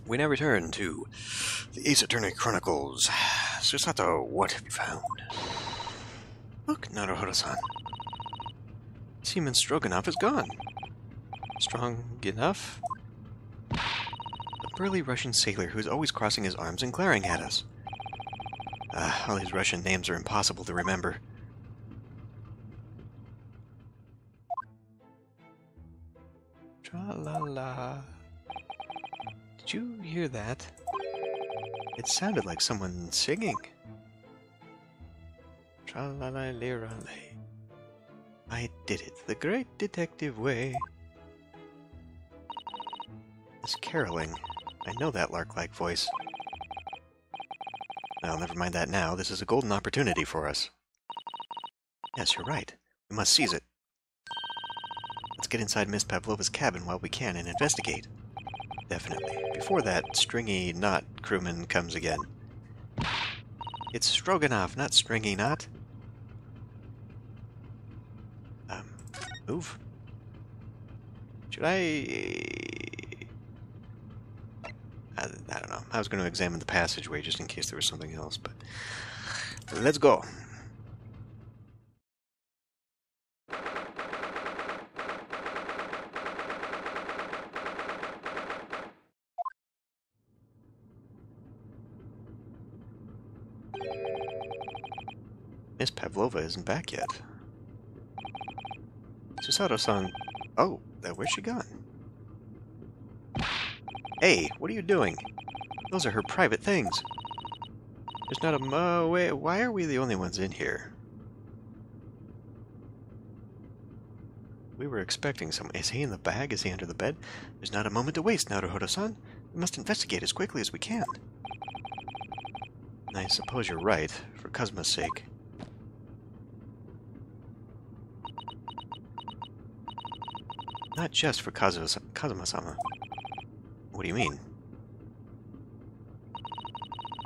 We now return to the Ace Attorney Chronicles. Susato, what have you found? Look, Naruhodo-san. Seaman Stroganoff is gone. Strong enough? A burly Russian sailor who's always crossing his arms and glaring at us. All these Russian names are impossible to remember. Tra-la-la. Did you hear that? It sounded like someone singing. Tra-la-la-le-ra-le. I did it the great detective way. This caroling. I know that lark-like voice. Well, never mind that now. This is a golden opportunity for us. Yes, you're right. We must seize it. Let's get inside Miss Pavlova's cabin while we can and investigate. Definitely. Before that stringy knot crewman comes again. It's Stroganoff, not Stringy Knot. Move. Should I don't know. I was going to examine the passageway just in case there was something else, but let's go. Miss Pavlova isn't back yet. Susato-san. Oh, where's she gone? Hey, what are you doing? Those are her private things. There's not a wait, why are we the only ones in here? We were expecting someone. Is he in the bag? Is he under the bed? There's not a moment to waste, Naruhodo-san. We must investigate as quickly as we can. I suppose you're right, for Kazuma's sake. Not just for Kazuma-sama. What do you mean?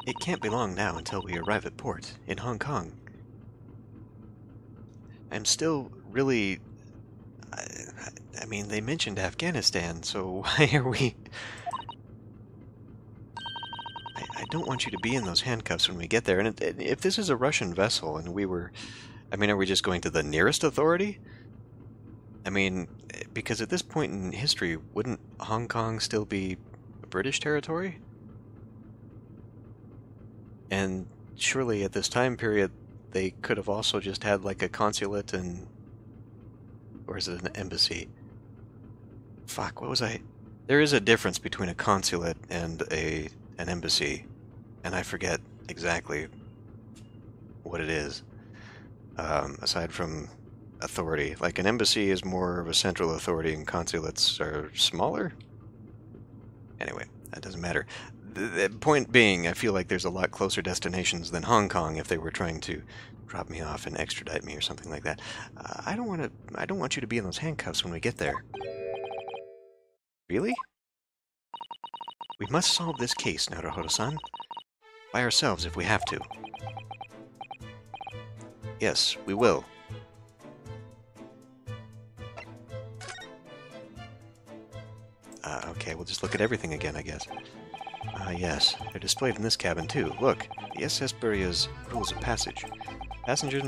It can't be long now until we arrive at port, in Hong Kong. I'm still really... I mean, they mentioned Afghanistan, so why are we... I don't want you to be in those handcuffs when we get there, and if this is a Russian vessel and we were... I mean, are we just going to the nearest authority? I mean, because at this point in history, wouldn't Hong Kong still be British territory? And surely at this time period, they could have also just had like a consulate and... Or is it an embassy? Fuck, what was I... There is a difference between a consulate and an embassy, and I forget exactly what it is, aside from authority. Like, an embassy is more of a central authority and consulates are smaller? Anyway, that doesn't matter. The point being, I feel like there's a lot closer destinations than Hong Kong if they were trying to drop me off and extradite me or something like that. I don't want you to be in those handcuffs when we get there. Really? We must solve this case, Naruhodo-san. By ourselves if we have to. Yes, we will. Okay, we'll just look at everything again, I guess. Yes, they're displayed in this cabin, too. Look, the SS Buria's rules of passage. Passengers...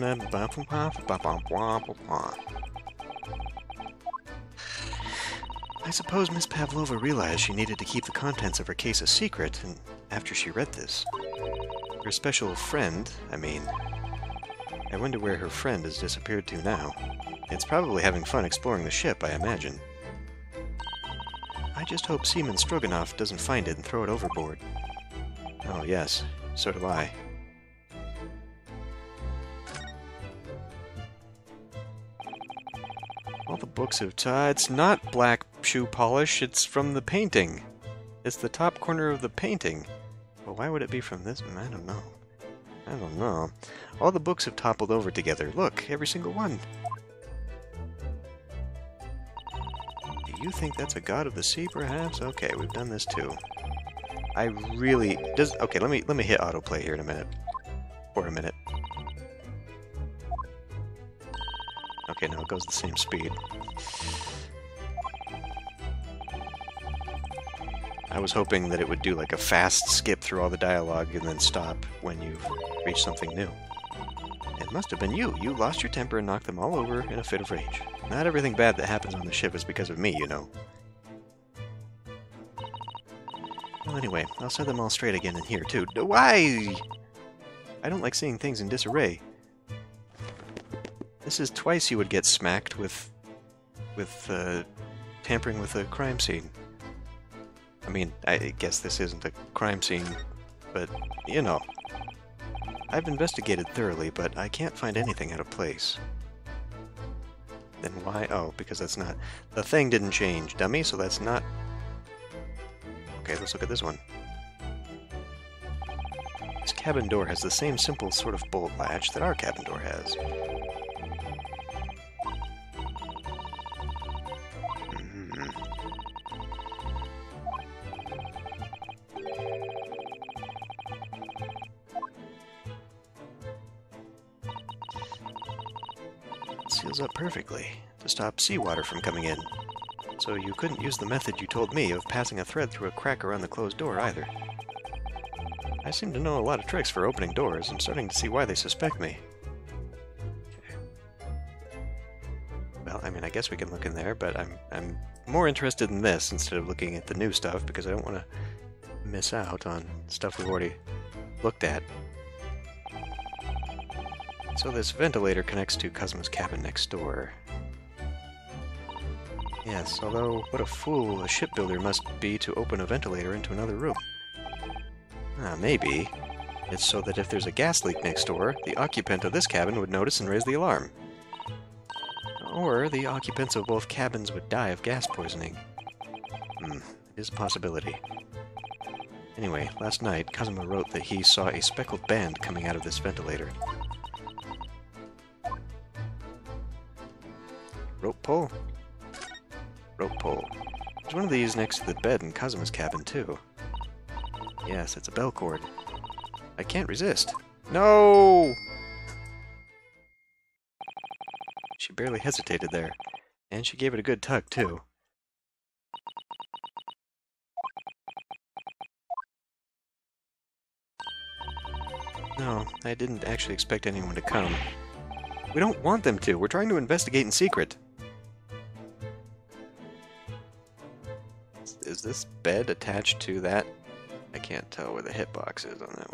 I suppose Miss Pavlova realized she needed to keep the contents of her case a secret, and after she read this. Her special friend, I wonder where her friend has disappeared to now. It's probably having fun exploring the ship, I imagine. I just hope Seaman Stroganoff doesn't find it and throw it overboard. Oh, yes. So do I. All the books have... it's not black shoe polish, it's from the painting. It's the top corner of the painting. Well, why would it be from this? I don't know. I don't know. All the books have toppled over together. Look, every single one. Do you think that's a god of the sea, perhaps? Okay, we've done this too. I really... Okay, let me hit autoplay here in a minute. For a minute. Okay, now it goes the same speed. I was hoping that it would do like a fast skip through all the dialogue and then stop when you've reached something new. It must have been you. You lost your temper and knocked them all over in a fit of rage. Not everything bad that happens on the ship is because of me, you know. Well, anyway, I'll set them all straight again in here, too. Why? I don't like seeing things in disarray. This is twice you would get smacked with tampering with a crime scene. I mean, I guess this isn't a crime scene, but, you know. I've investigated thoroughly, but I can't find anything out of place. Then why? Oh, because that's not... The thing didn't change, dummy, so that's not... Okay, let's look at this one. This cabin door has the same simple sort of bolt latch that our cabin door has. Seals up perfectly to stop seawater from coming in. So you couldn't use the method you told me of passing a thread through a crack around the closed door either. I seem to know a lot of tricks for opening doors. I'm starting to see why they suspect me. Okay. Well, I mean, I guess we can look in there, but I'm more interested in this instead of looking at the new stuff because I don't want to miss out on stuff we've already looked at. So this ventilator connects to Kazuma's cabin next door. Yes, although what a fool a shipbuilder must be to open a ventilator into another room. Maybe. It's so that if there's a gas leak next door, the occupant of this cabin would notice and raise the alarm. Or the occupants of both cabins would die of gas poisoning. It is a possibility. Anyway, last night, Kazuma wrote that he saw a speckled band coming out of this ventilator. Rope pole. Rope pole. There's one of these next to the bed in Kazuma's cabin, too. Yes, it's a bell cord. I can't resist. No! She barely hesitated there. And she gave it a good tug, too. No, I didn't actually expect anyone to come. We don't want them to. We're trying to investigate in secret. Is this bed attached to that? I can't tell where the hitbox is on that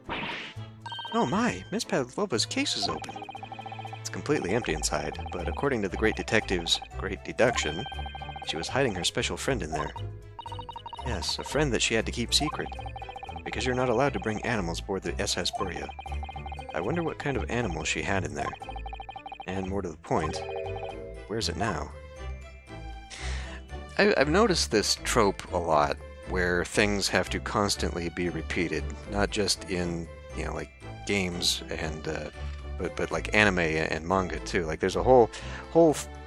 one. Oh my! Miss Pavlova's case is open. It's completely empty inside, but according to the great detective's great deduction, she was hiding her special friend in there. Yes, a friend that she had to keep secret, because you're not allowed to bring animals aboard the SS Buria. I wonder what kind of animal she had in there. And more to the point, where's it now? I've noticed this trope a lot, where things have to constantly be repeated, not just in, you know, like games and but like anime and manga too. Like there's a whole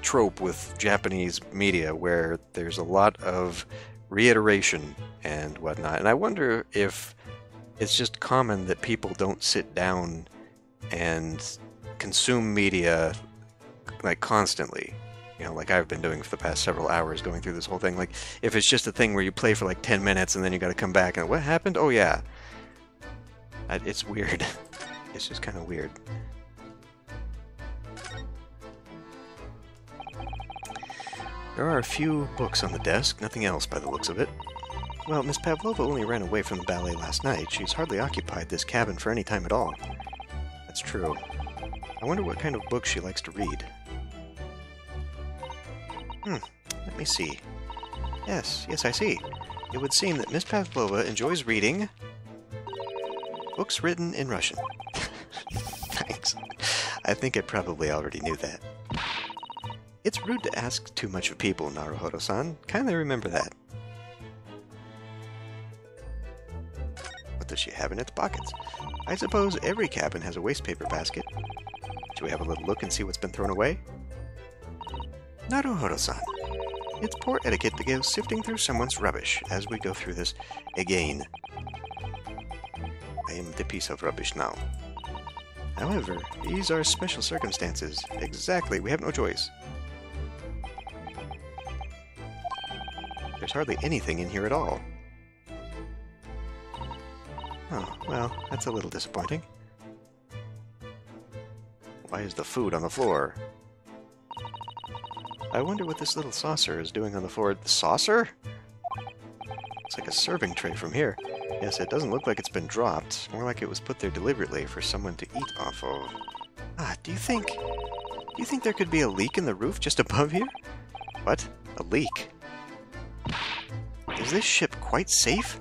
trope with Japanese media where there's a lot of reiteration and whatnot. And I wonder if it's just common that people don't sit down and consume media like constantly. You know, like I've been doing for the past several hours, going through this whole thing. Like, if it's just a thing where you play for like 10 minutes and then you gotta come back and what happened? Oh yeah. It's weird. It's just kind of weird. There are a few books on the desk, nothing else by the looks of it. Well, Miss Pavlova only ran away from the ballet last night. She's hardly occupied this cabin for any time at all. That's true. I wonder what kind of books she likes to read. Let me see. Yes, I see. It would seem that Miss Pavlova enjoys reading books written in Russian. Thanks. I think I probably already knew that. It's rude to ask too much of people, Naruhodo-san. Kindly remember that. What does she have in its pockets? I suppose every cabin has a waste paper basket. Shall we have a little look and see what's been thrown away? Naruhodo-san. It's poor etiquette to go sifting through someone's rubbish as we go through this again. I am the piece of rubbish now. However, these are special circumstances. Exactly, we have no choice. There's There's hardly anything in here at all. Oh, well, that's a little disappointing. Why is the food on the floor? I wonder what this little saucer is doing on the floor. The saucer? It's like a serving tray from here. Yes, it doesn't look like it's been dropped. More like it was put there deliberately for someone to eat off of. Ah, do you think there could be a leak in the roof just above here? What? A leak? Is this ship quite safe?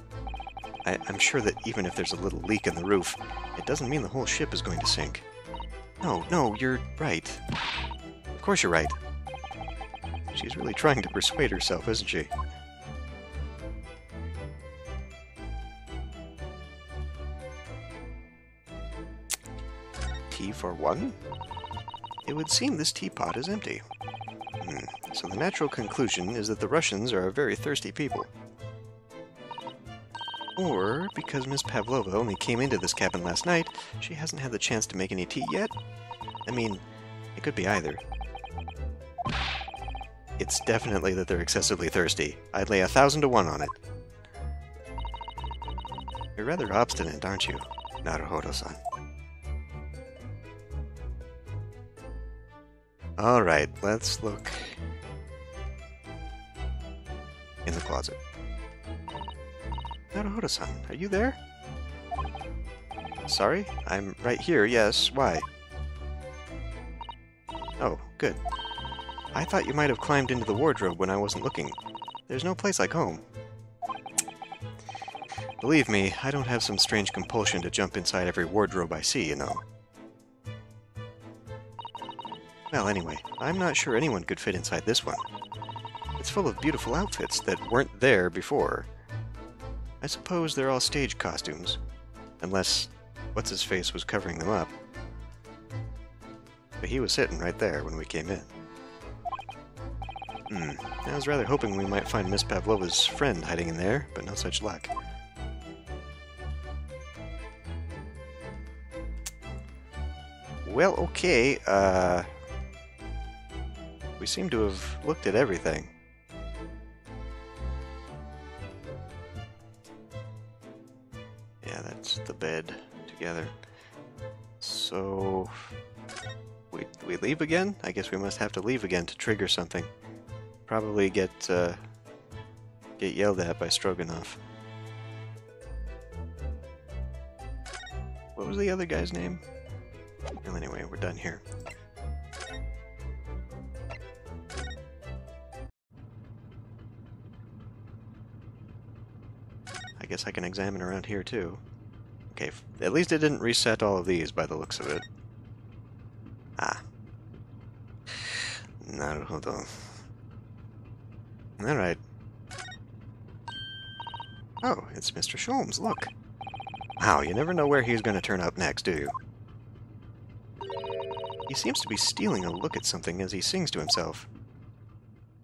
I'm sure that even if there's a little leak in the roof, it doesn't mean the whole ship is going to sink. No, you're right. Of course you're right. She's really trying to persuade herself, isn't she? Tea for one? It would seem this teapot is empty. So the natural conclusion is that the Russians are a very thirsty people. Or, because Miss Pavlova only came into this cabin last night, she hasn't had the chance to make any tea yet? I mean, it could be either. It's definitely that they're excessively thirsty. I'd lay 1,000 to 1 on it. You're rather obstinate, aren't you, Naruhodo-san? Alright, let's look in the closet. Naruhodo-san, are you there? Sorry? I'm right here, yes. Why? Oh, good. I thought you might have climbed into the wardrobe when I wasn't looking. There's no place like home. Believe me, I don't have some strange compulsion to jump inside every wardrobe I see, you know. Well, anyway, I'm not sure anyone could fit inside this one. It's full of beautiful outfits that weren't there before. I suppose they're all stage costumes, unless what's-his-face was covering them up. But he was sitting right there when we came in. I was rather hoping we might find Miss Pavlova's friend hiding in there, but no such luck. Well, okay, we seem to have looked at everything. Yeah, that's the bed together. So, we leave again? I guess we must have to leave again to trigger something. Probably get yelled at by Stroganoff. What was the other guy's name? Well, anyway, we're done here. I guess I can examine around here too. Okay, at least it didn't reset all of these by the looks of it. Ah. Naruhodo. Alright. Oh, it's Mr. Sholmes, look. Wow, you never know where he's going to turn up next, do you? He seems to be stealing a look at something as he sings to himself.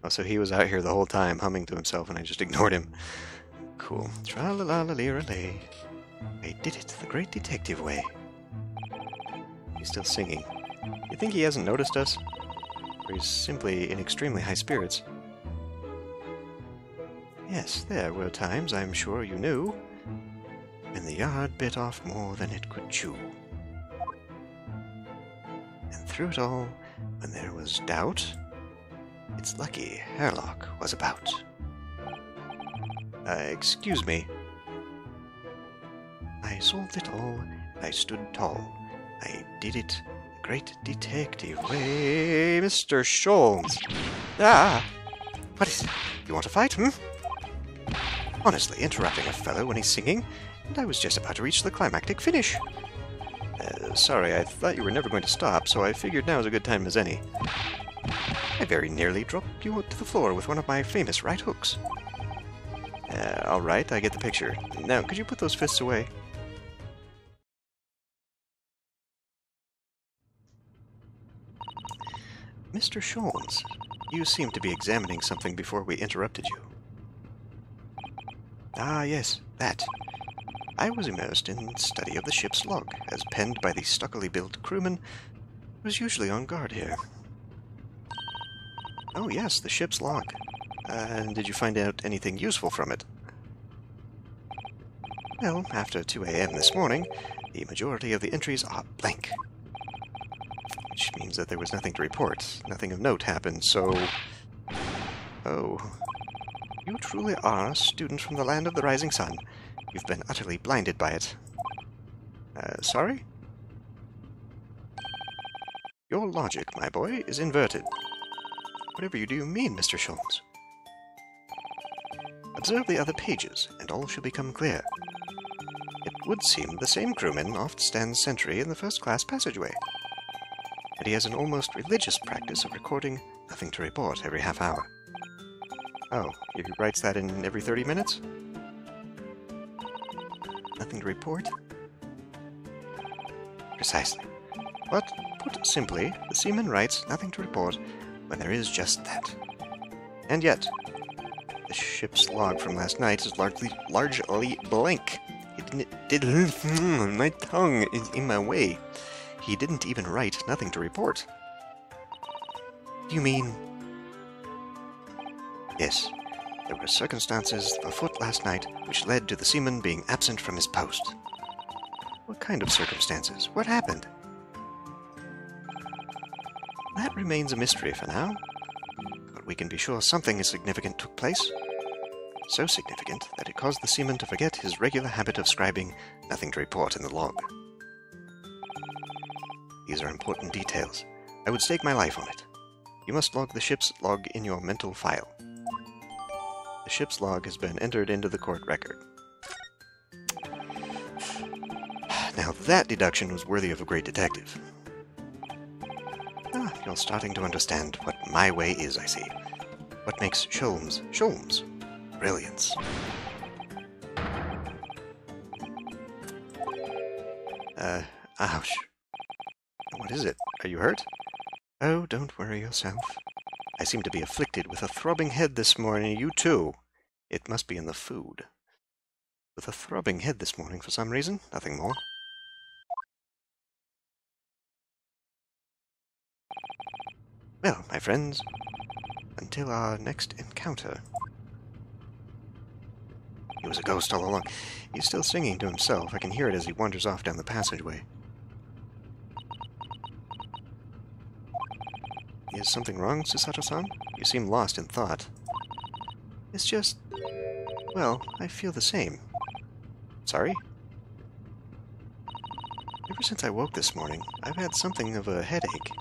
Oh, so he was out here the whole time humming to himself and I just ignored him. Cool. Tra-la-la-la-lee-ra-lay. I did it the great detective way. He's still singing. You think he hasn't noticed us? Or he's simply in extremely high spirits? Yes, there were times, I'm sure you knew, when the yard bit off more than it could chew. And through it all, when there was doubt, it's lucky Herlock was about. Excuse me. I solved it all, and I stood tall. I did it the great detective way. Mr. Sholmes! Ah! What is it? You want to fight, Honestly, interrupting a fellow when he's singing, and I was just about to reach the climactic finish. Sorry, I thought you were never going to stop, so I figured now's a good time as any. I very nearly dropped you to the floor with one of my famous right hooks. Alright, I get the picture. Now, could you put those fists away? Mr. Sholmes, you seem to be examining something before we interrupted you. Ah, yes, that. I was immersed in study of the ship's log, as penned by the stockily-built crewman who was usually on guard here. Oh yes, the ship's log. And did you find out anything useful from it? Well, after 2 a.m. this morning, the majority of the entries are blank. Which means that there was nothing to report. Nothing of note happened, so... Oh. You truly are a student from the land of the rising sun. You've been utterly blinded by it. Sorry? Your logic, my boy, is inverted. Whatever you do mean, Mr. Sholmes. Observe the other pages, and all shall become clear. It would seem the same crewman oft stands sentry in the first-class passageway, and he has an almost religious practice of recording nothing to report every half hour. Oh, he writes that in every 30 minutes? Nothing to report? Precisely. But, put simply, the seaman writes nothing to report when there is just that. And yet, the ship's log from last night is largely blank. My tongue is in my way. He didn't even write nothing to report. You mean... Yes, there were circumstances afoot last night which led to the seaman being absent from his post. What kind of circumstances? What happened? That remains a mystery for now, but we can be sure something significant took place. So significant that it caused the seaman to forget his regular habit of scribing nothing to report in the log. These are important details. I would stake my life on it. You must log the ship's log in your mental file. The ship's log has been entered into the court record. Now that deduction was worthy of a great detective. Ah, you're starting to understand what my way is, I see. What makes Sholmes Sholmes. Brilliance. Ouch. What is it? Are you hurt? Oh, don't worry yourself. I seem to be afflicted with a throbbing head this morning. You too. It must be in the food. With a throbbing head this morning for some reason. Nothing more. Well, my friends, until our next encounter... He was a ghost all along. He's still singing to himself. I can hear it as he wanders off down the passageway. Is something wrong, Susato-san? You seem lost in thought. It's just... Well, I feel the same. Sorry? Ever since I woke this morning, I've had something of a headache.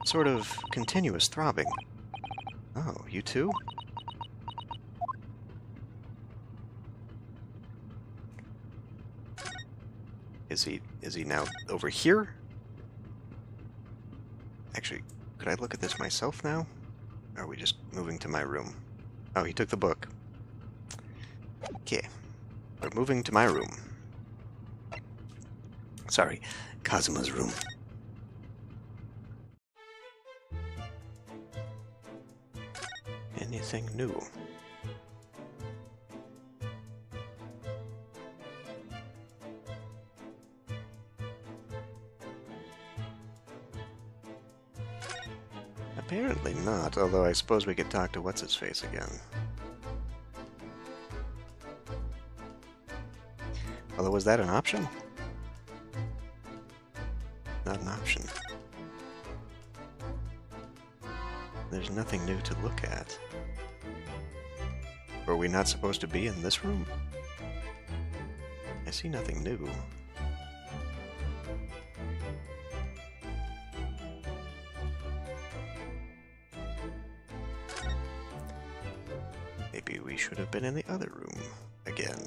Sort of continuous throbbing. Oh, you too? Is he now over here? Actually, could I look at this myself now? Or are we just moving to my room? Oh, he took the book. Okay. We're moving to my room. Sorry, Kazuma's room. Anything new? Apparently not, although I suppose we could talk to What's-His-Face again. Although, was that an option? Not an option. There's nothing new to look at. Were we not supposed to be in this room? I see nothing new. Maybe we should have been in the other room again.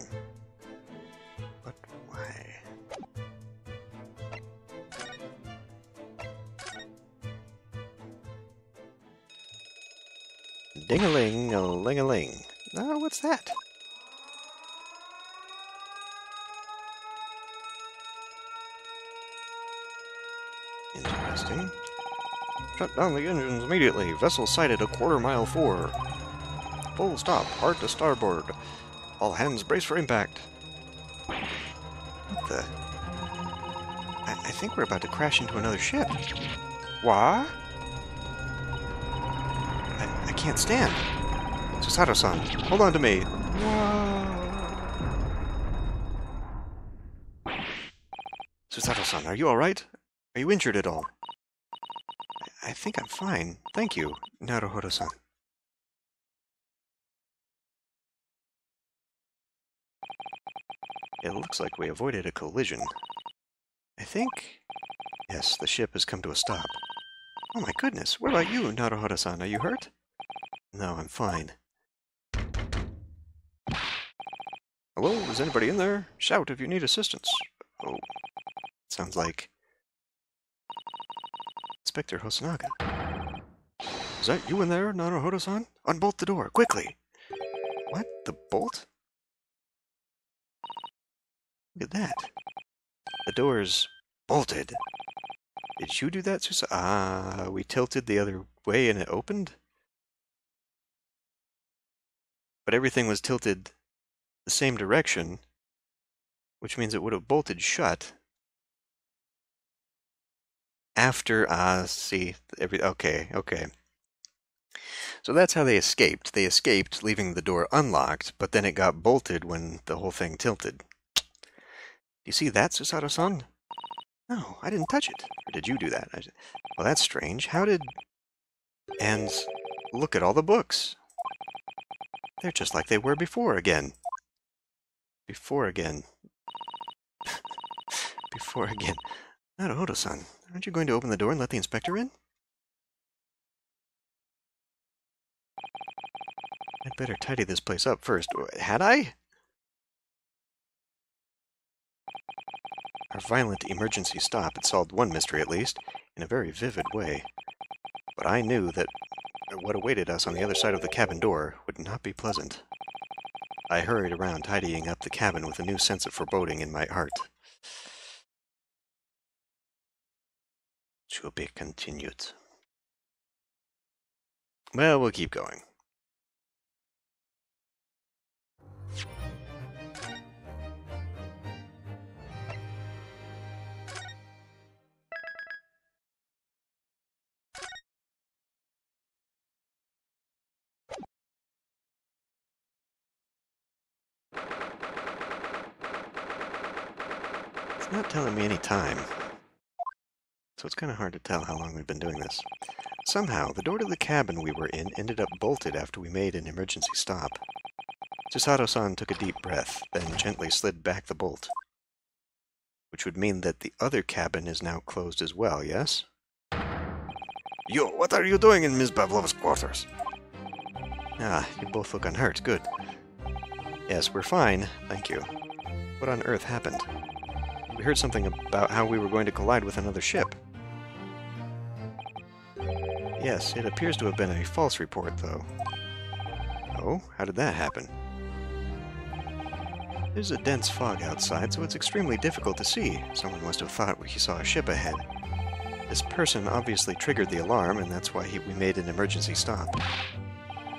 But why? Ding-a-ling-a-ling-a-ling. Oh, what's that? Interesting. Shut down the engines immediately. Vessel sighted a quarter-mile forward. Full stop. Hard to starboard. All hands brace for impact. What the? I think we're about to crash into another ship. What? I can't stand. Susato-san, hold on to me. Susato-san, are you alright? Are you injured at all? I think I'm fine. Thank you, Naruhodo-san. It looks like we avoided a collision. I think... Yes, the ship has come to a stop. Oh my goodness, what about you, Naruhodo-san? Are you hurt? No, I'm fine. Hello, is anybody in there? Shout if you need assistance. Oh, sounds like... Inspector Hosonaga. Is that you in there, Naruhodo-san? Unbolt the door, quickly! What? The bolt? Look at that. The door's bolted. Did you do that, Susa? Ah, we tilted the other way and it opened? But everything was tilted the same direction, which means it would have bolted shut. After, see, okay. So that's how they escaped. They escaped, leaving the door unlocked, but then it got bolted when the whole thing tilted. Do you see that, Susato-san? No, I didn't touch it. Or did you do that? Well, that's strange. How did... And look at all the books. They're just like they were before again. Before again. Naruhodo-san, aren't you going to open the door and let the inspector in? I'd better tidy this place up first. Had I? Our violent emergency stop had solved one mystery at least, in a very vivid way. But I knew that what awaited us on the other side of the cabin door would not be pleasant. I hurried around tidying up the cabin with a new sense of foreboding in my heart. To be continued. Well, we'll keep going. It's not telling me any time, so it's kind of hard to tell how long we've been doing this. Somehow, the door to the cabin we were in ended up bolted after we made an emergency stop. Susato-san took a deep breath, then gently slid back the bolt. Which would mean that the other cabin is now closed as well, yes? Yo, what are you doing in Ms. Pavlova's quarters? Ah, you both look unhurt. Good. Yes, we're fine, thank you. What on earth happened? We heard something about how we were going to collide with another ship. Yes, it appears to have been a false report, though. Oh, how did that happen? There's a dense fog outside, so it's extremely difficult to see. Someone must have thought he saw a ship ahead. This person obviously triggered the alarm, and that's why we made an emergency stop.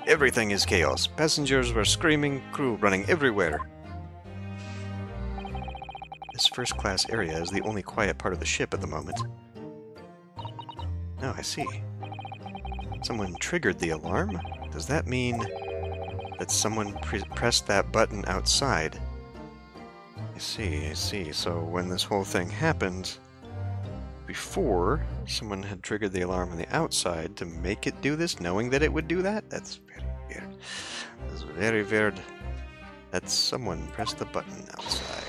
Everything is chaos. Passengers were screaming, crew running everywhere. This first-class area is the only quiet part of the ship at the moment. Oh, I see. Someone triggered the alarm? Does that mean that someone pressed that button outside? I see. So when this whole thing happened, before, someone had triggered the alarm on the outside to make it do this, knowing that it would do that? That's very weird. That's very weird. That someone pressed the button outside.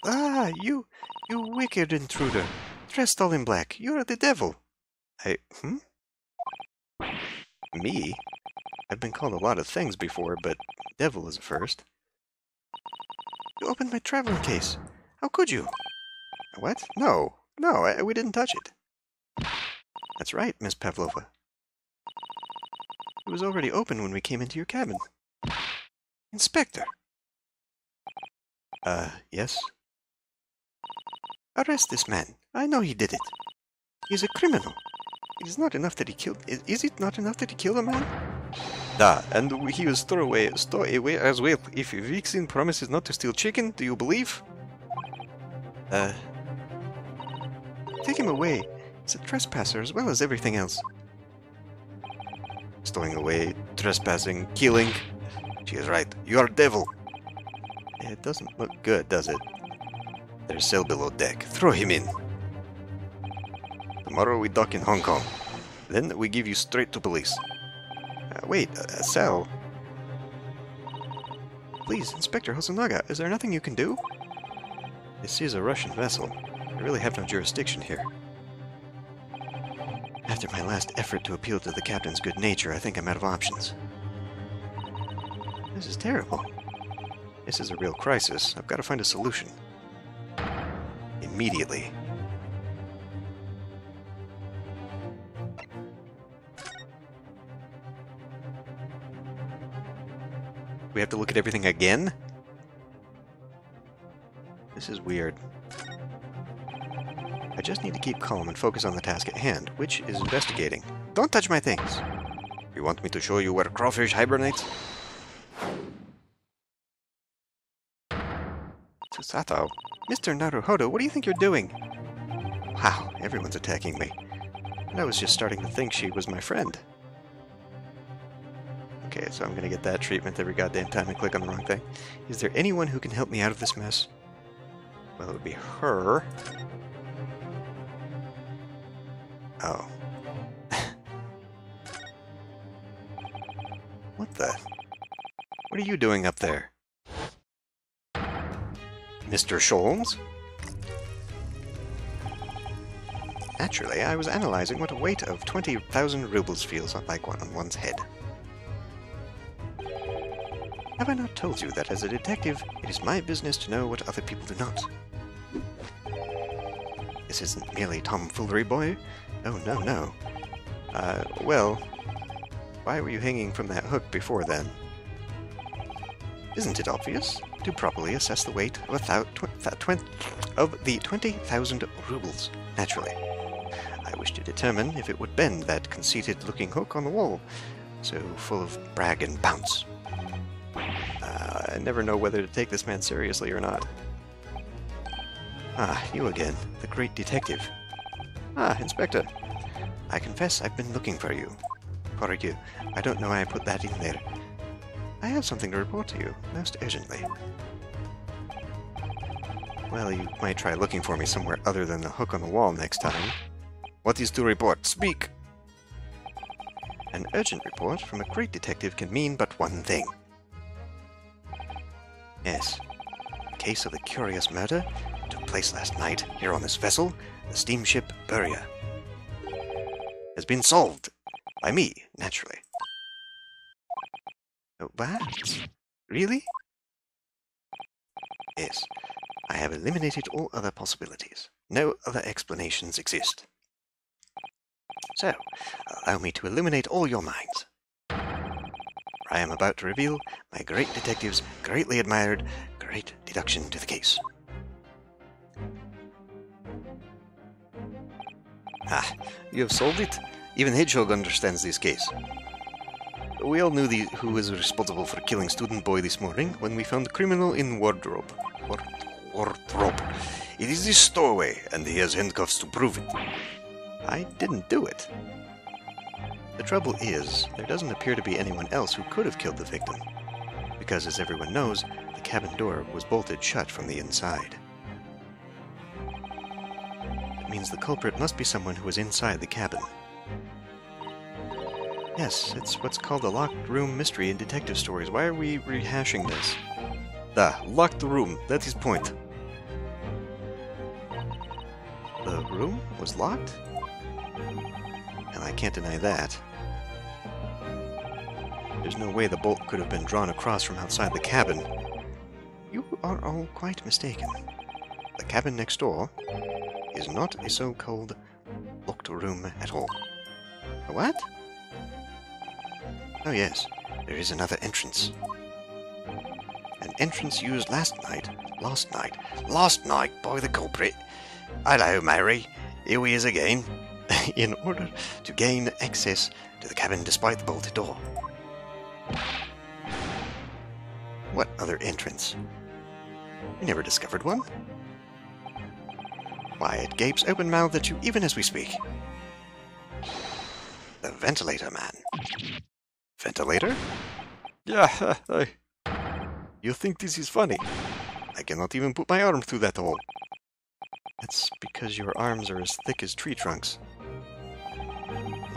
Ah, you wicked intruder. Dressed all in black. You're the devil. Me? I've been called a lot of things before, but devil is a first. You opened my traveling case. How could you? What? No, we didn't touch it. That's right, Miss Pavlova. It was already open when we came into your cabin. Inspector! Yes? Arrest this man. I know he did it. He's a criminal. It is not enough that he killed... Is it not enough that he killed a man? Da, and he was stowed away as well. If Vixen promises not to steal chicken, do you believe? Take him away. He's a trespasser as well as everything else. Stowing away trespassing, killing. She is right. You are a devil. It doesn't look good, does it? There's a cell below deck. Throw him in. Tomorrow we dock in Hong Kong. Then we give you straight to police. Wait, a cell? Please, Inspector Hosonaga, is there nothing you can do? This is a Russian vessel. I really have no jurisdiction here. After my last effort to appeal to the captain's good nature, I think I'm out of options. This is terrible. This is a real crisis. I've got to find a solution. Immediately. We have to look at everything again? This is weird. I just need to keep calm and focus on the task at hand, which is investigating. Don't touch my things! You want me to show you where crawfish hibernate? Susato? Mr. Naruhodo, what do you think you're doing? Wow, everyone's attacking me. And I was just starting to think she was my friend. Okay, so I'm gonna get that treatment every goddamn time I click on the wrong thing. Is there anyone who can help me out of this mess? Well, it would be her. Oh. What the? What are you doing up there? Mr. Scholz? Naturally, I was analyzing what a weight of 20,000 rubles feels like on one's head. Have I not told you that as a detective, it is my business to know what other people do not? This isn't merely tomfoolery, boy. Oh, no, no. Well, why were you hanging from that hook before then? Isn't it obvious? To properly assess the weight of the 20,000 rubles, naturally. I wish to determine if it would bend that conceited-looking hook on the wall, so full of brag and bounce. I never know whether to take this man seriously or not. Ah, you again, the great detective. Ah, Inspector. I confess I've been looking for you. I don't know why I put that in there. I have something to report to you, most urgently. Well, you might try looking for me somewhere other than the hook on the wall next time. What is to report? Speak! An urgent report from a great detective can mean but one thing. Yes, the case of the curious murder took place last night here on this vessel, the steamship Buria. Has been solved. By me, naturally. What? Really? Yes, I have eliminated all other possibilities. No other explanations exist. So, allow me to illuminate all your minds. I am about to reveal my great detective's greatly admired great deduction to the case. Ah, you have solved it? Even Hedgehog understands this case. We all knew who was responsible for killing student boy this morning when we found the criminal in wardrobe. Wardrobe. It is this stowaway, and he has handcuffs to prove it. I didn't do it. The trouble is, there doesn't appear to be anyone else who could have killed the victim, because as everyone knows, the cabin door was bolted shut from the inside. It means the culprit must be someone who was inside the cabin. Yes, it's what's called a locked room mystery in detective stories. Why are we rehashing this? Locked room, that is point. The room was locked? And I can't deny that. There's no way the bolt could have been drawn across from outside the cabin. You are all quite mistaken. The cabin next door is not a so-called locked room at all. A what? Oh yes, there is another entrance. An entrance used last night, by the culprit. Hello, Mary. Here he is again. In order to gain access to the cabin despite the bolted door. What other entrance? We never discovered one. Why, it gapes open-mouthed at you even as we speak. The ventilator man. Ventilator? Yeah, You think this is funny? I cannot even put my arm through that hole. That's because your arms are as thick as tree trunks.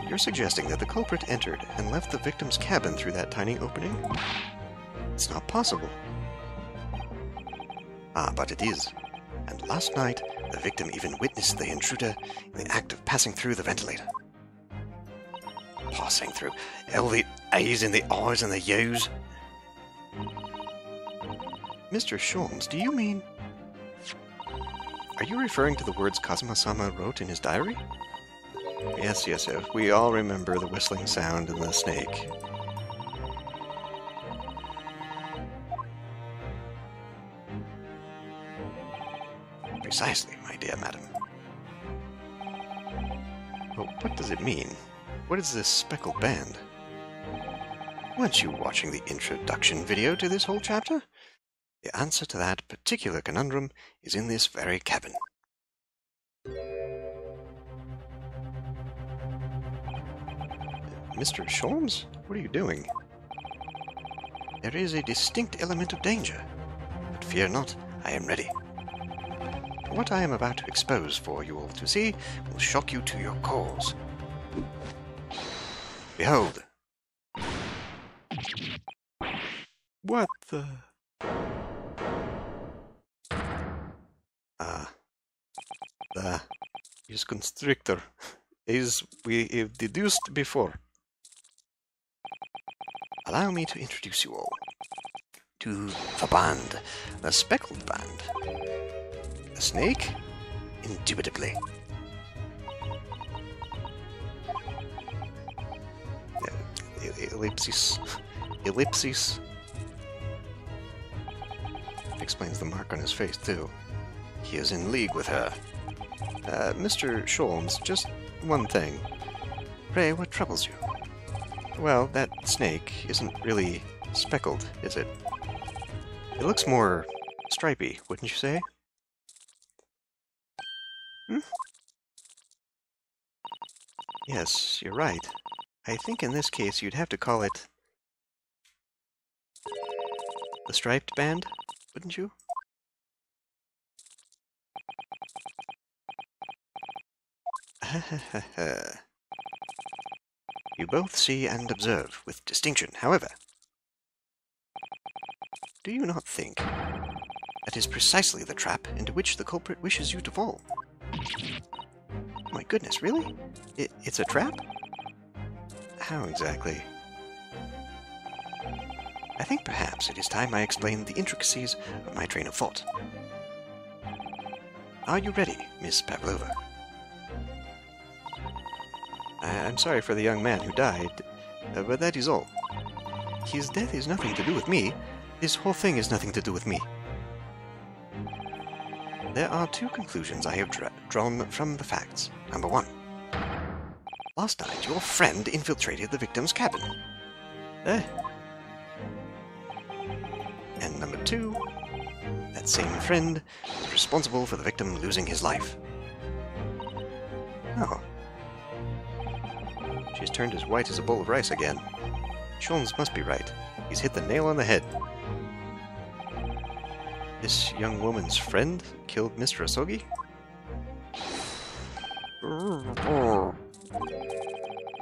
You're suggesting that the culprit entered and left the victim's cabin through that tiny opening? It's not possible. Ah, but it is. And last night, the victim even witnessed the intruder in the act of passing through the ventilator. Passing through. All the A's and the I's and the U's. Mr. Sholmes, do you mean... Are you referring to the words Kazuma-sama wrote in his diary? Yes, yes, yes. We all remember the whistling sound and the snake. Precisely, my dear madam. But what does it mean? What is this speckled band? Weren't you watching the introduction video to this whole chapter? The answer to that particular conundrum is in this very cabin. Mr. Sholmes, what are you doing? There is a distinct element of danger, but fear not, I am ready. What I am about to expose for you all to see will shock you to your cores. Behold! What the... The is constrictor, as we have deduced before. Allow me to introduce you all to the band, the speckled band. The snake? Indubitably. Ellipsis. Ellipsis. Explains the mark on his face, too. He is in league with her. Mr. Sholmes, just one thing. Pray, what troubles you? Well, that snake isn't really speckled, is it? It looks more stripy, wouldn't you say? Hmm? Yes, you're right. I think in this case you'd have to call it the striped band, wouldn't you? You both see and observe with distinction, however. Do you not think that is precisely the trap into which the culprit wishes you to fall? My goodness, really? It's a trap? How exactly? I think perhaps it is time I explained the intricacies of my train of thought. Are you ready, Miss Pavlova? I'm sorry for the young man who died, but that is all. His death is nothing to do with me. This whole thing is nothing to do with me. There are two conclusions I have drawn from the facts. Number one. Last night, your friend infiltrated the victim's cabin. And number two, that same friend was responsible for the victim losing his life. Oh. She's turned as white as a bowl of rice again. Sholmes must be right. He's hit the nail on the head. This young woman's friend killed Mr. Asogi?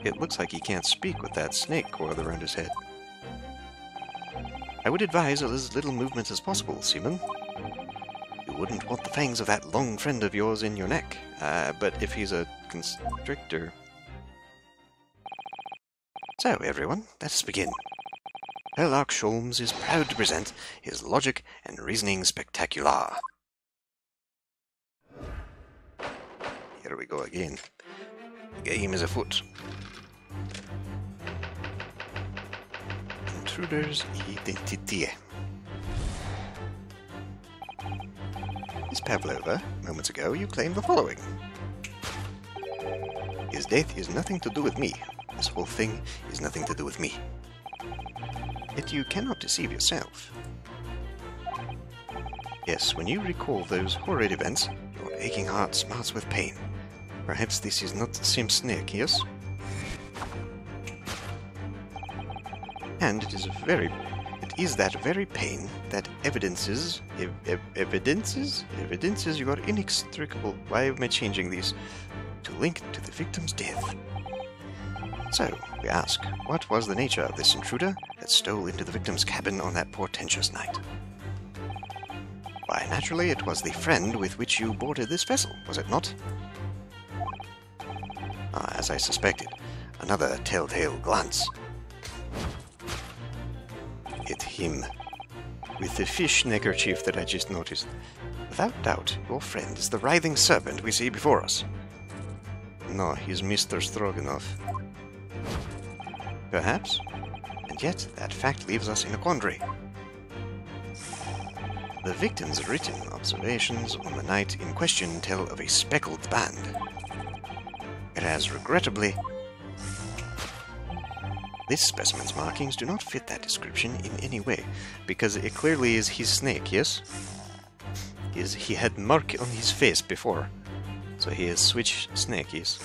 It looks like he can't speak with that snake coiled around his head. I would advise as little movement as possible, Seaman. You wouldn't want the fangs of that long friend of yours in your neck. But if he's a constrictor... So, everyone, let us begin. Sherlock Sholmes is proud to present his logic and reasoning spectacular. Here we go again. The game is afoot. Intruder's identity. Miss Pavlova, moments ago you claimed the following. His death is nothing to do with me. This whole thing is nothing to do with me. Yet you cannot deceive yourself. Yes, when you recall those horrid events, your aching heart smarts with pain. Perhaps this is not the same snake, yes? And it is that very pain that evidences your inextricable, why am I changing these, to link to the victim's death. So, we ask, what was the nature of this intruder that stole into the victim's cabin on that portentous night? Why, naturally, it was the friend with which you boarded this vessel, was it not? Ah, as I suspected, another telltale glance. At him, with the fish neckerchief that I just noticed. Without doubt, your friend is the writhing serpent we see before us. No, he's Mr. Stroganoff. Perhaps, and yet that fact leaves us in a quandary. The victim's written observations on the night in question tell of a speckled band. Whereas, regrettably, this specimen's markings do not fit that description in any way, because it clearly is his snake, yes? He had mark on his face before, so he has switched snake, yes?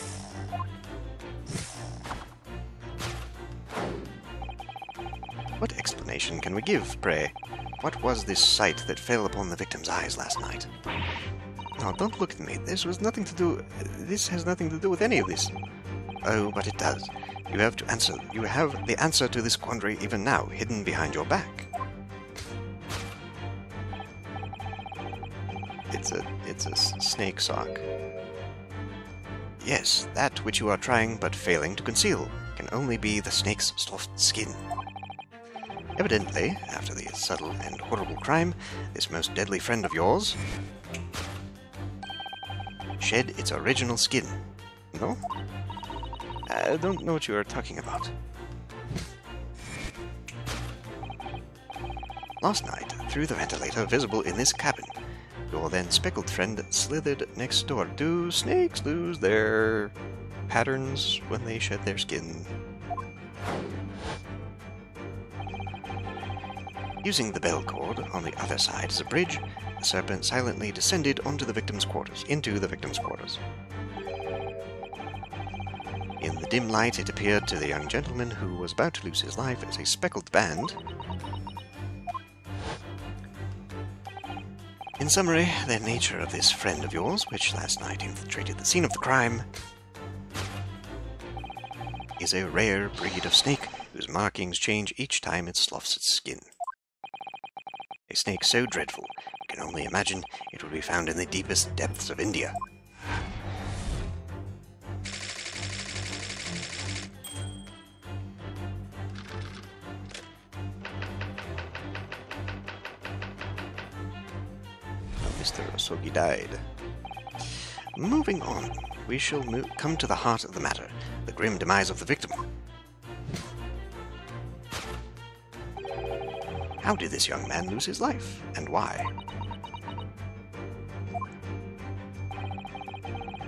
What explanation can we give, pray? What was this sight that fell upon the victim's eyes last night? No, don't look at me. This has nothing to do with any of this. Oh, but it does. You have the answer to this quandary even now, hidden behind your back. It's a snake sock. Yes, that which you are trying but failing to conceal can only be the snake's soft skin. Evidently, after the subtle and horrible crime, this most deadly friend of yours shed its original skin. No? I don't know what you are talking about. Last night, through the ventilator visible in this cabin, your then speckled friend slithered next door. Do snakes lose their patterns when they shed their skin? Using the bell cord on the other side as a bridge, the serpent silently descended into the victim's quarters. In the dim light, it appeared to the young gentleman who was about to lose his life as a speckled band. In summary, the nature of this friend of yours, which last night infiltrated the scene of the crime, is a rare breed of snake whose markings change each time it sloughs its skin. A snake so dreadful, you can only imagine it would be found in the deepest depths of India. Mr. Osogi died. Moving on, we shall come to the heart of the matter, the grim demise of the victim. How did this young man lose his life, and why?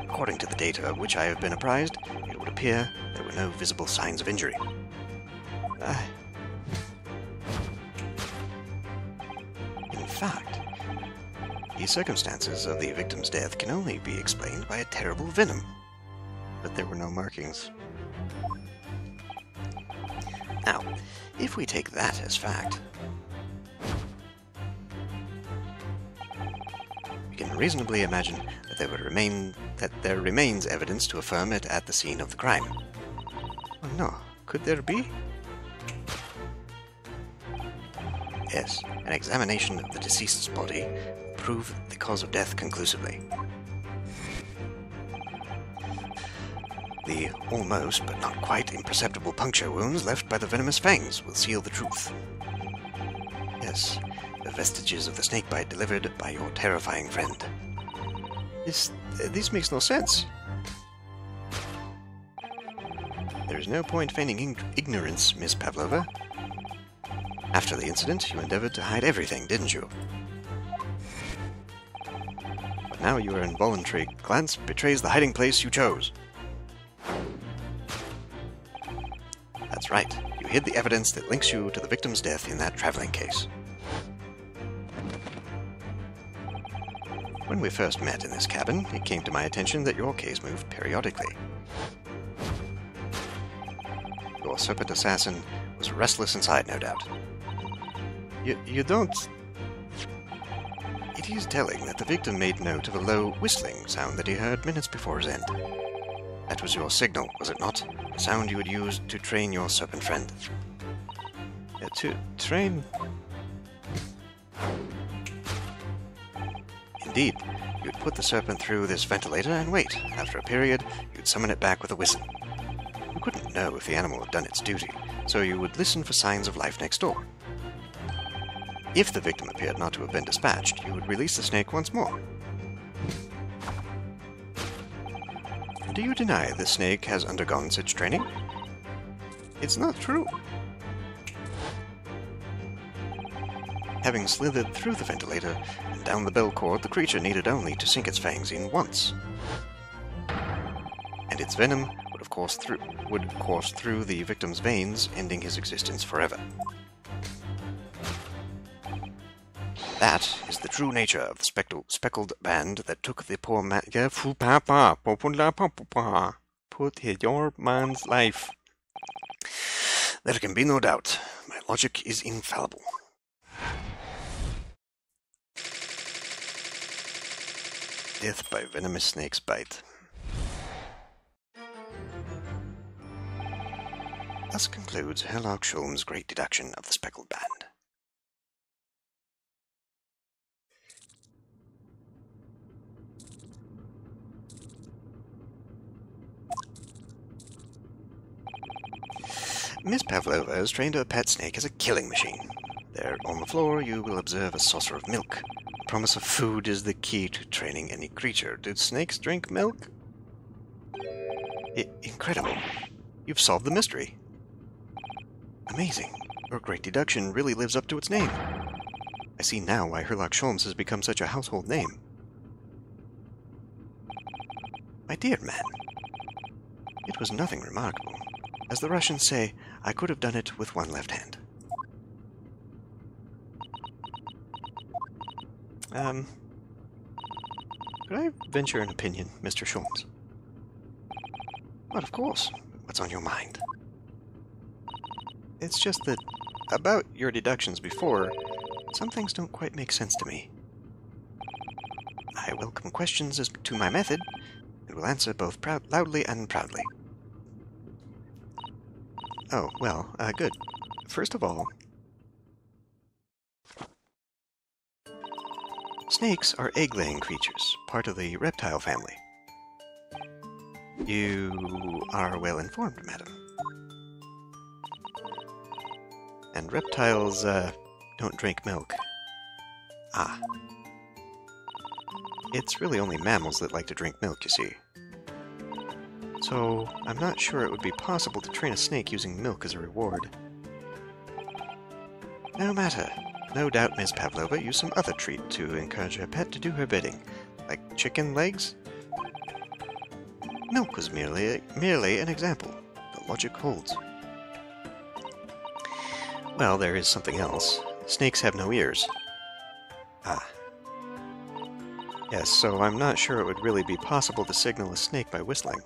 According to the data of which I have been apprised, it would appear there were no visible signs of injury. In fact, the circumstances of the victim's death can only be explained by a terrible venom, but there were no markings. Now, if we take that as fact, we can reasonably imagine that there remains evidence to affirm it at the scene of the crime. Oh no, could there be? Yes, an examination of the deceased's body proved the cause of death conclusively. The almost but not quite imperceptible puncture wounds left by the venomous fangs will seal the truth. Yes, the vestiges of the snakebite delivered by your terrifying friend. This makes no sense. There is no point feigning ignorance, Miss Pavlova. After the incident, you endeavored to hide everything, didn't you? But now your involuntary glance betrays the hiding place you chose. That's right, you hid the evidence that links you to the victim's death in that traveling case. When we first met in this cabin, it came to my attention that your case moved periodically. Your serpent assassin was was restless inside, no doubt. You don't... It is telling that the victim made note of a low whistling sound that he heard minutes before his end. That was your signal, was it not? The sound you would use to train your serpent friend. To train... Indeed, you'd put the serpent through this ventilator and wait. After a period, you'd summon it back with a whistle. You couldn't know if the animal had done its duty, so you would listen for signs of life next door. If the victim appeared not to have been dispatched, you would release the snake once more. Do you deny the snake has undergone such training? It's not true. Having slithered through the ventilator and down the bell cord, the creature needed only to sink its fangs in once. And its venom would course through the victim's veins, ending his existence forever. That is the true nature of the speckled band that took the poor man... Put your man's life. There can be no doubt. My logic is infallible. Death by venomous snake's bite. Thus concludes Herlock Sholm's great deduction of the speckled band. Miss Pavlova has trained her pet snake as a killing machine. There, on the floor, you will observe a saucer of milk. The promise of food is the key to training any creature. Did snakes drink milk? Incredible. You've solved the mystery. Amazing. Your great deduction really lives up to its name. I see now why Herlock Sholmes has become such a household name. My dear man, it was nothing remarkable. As the Russians say, I could have done it with one left hand. Could I venture an opinion, Mr. Sholmes? But of course. What's on your mind? It's just that, about your deductions before, some things don't quite make sense to me. I welcome questions as to my method, and will answer both loudly and proudly. Oh, well, good. First of all, snakes are egg-laying creatures, part of the reptile family. You are well informed, madam. And reptiles, don't drink milk. Ah. It's really only mammals that like to drink milk, you see. So, I'm not sure it would be possible to train a snake using milk as a reward. No matter. No doubt Miss Pavlova used some other treat to encourage her pet to do her bidding. Like chicken legs? Milk was merely an example. The logic holds. Well, there is something else. Snakes have no ears. Ah. Yes, so I'm not sure it would really be possible to signal a snake by whistling.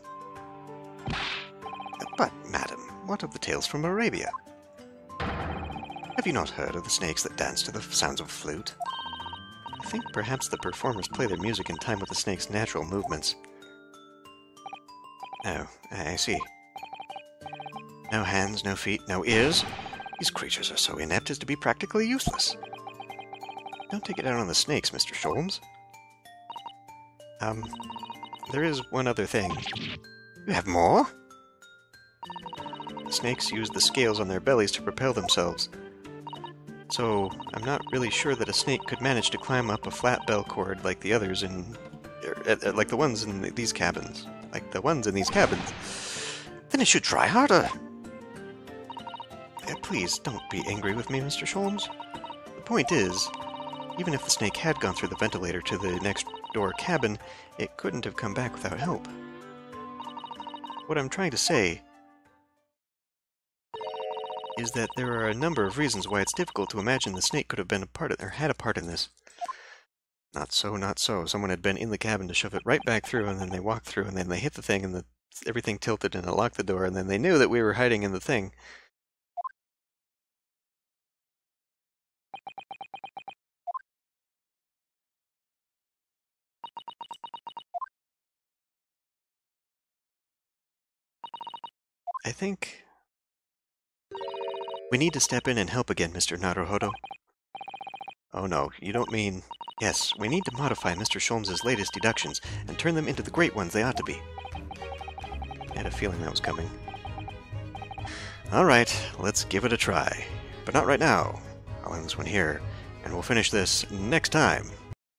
But, madam, what of the tales from Arabia? Have you not heard of the snakes that dance to the sounds of a flute? I think perhaps the performers play their music in time with the snake's natural movements. Oh, I see. No hands, no feet, no ears? These creatures are so inept as to be practically useless. Don't take it out on the snakes, Mr. Sholmes. There is one other thing. You have more? The snakes use the scales on their bellies to propel themselves. So, I'm not really sure that a snake could manage to climb up a flat bell cord like the others like the ones in these cabins. Then it should try harder. Please, don't be angry with me, Mr. Sholmes. The point is, even if the snake had gone through the ventilator to the next door cabin, it couldn't have come back without help. What I'm trying to say is that there are a number of reasons why it's difficult to imagine the snake could have been had a part in this. Not so, not so. Someone had been in the cabin to shove it right back through, and then they walked through, and then they hit the thing, and everything tilted, and it locked the door, and then they knew that we were hiding in the thing. I think we need to step in and help again, Mr. Naruhodo. Oh no, you don't mean... Yes, we need to modify Mr. Sholmes's latest deductions and turn them into the great ones they ought to be. I had a feeling that was coming. Alright, let's give it a try. But not right now. I'll end this one here, and we'll finish this next time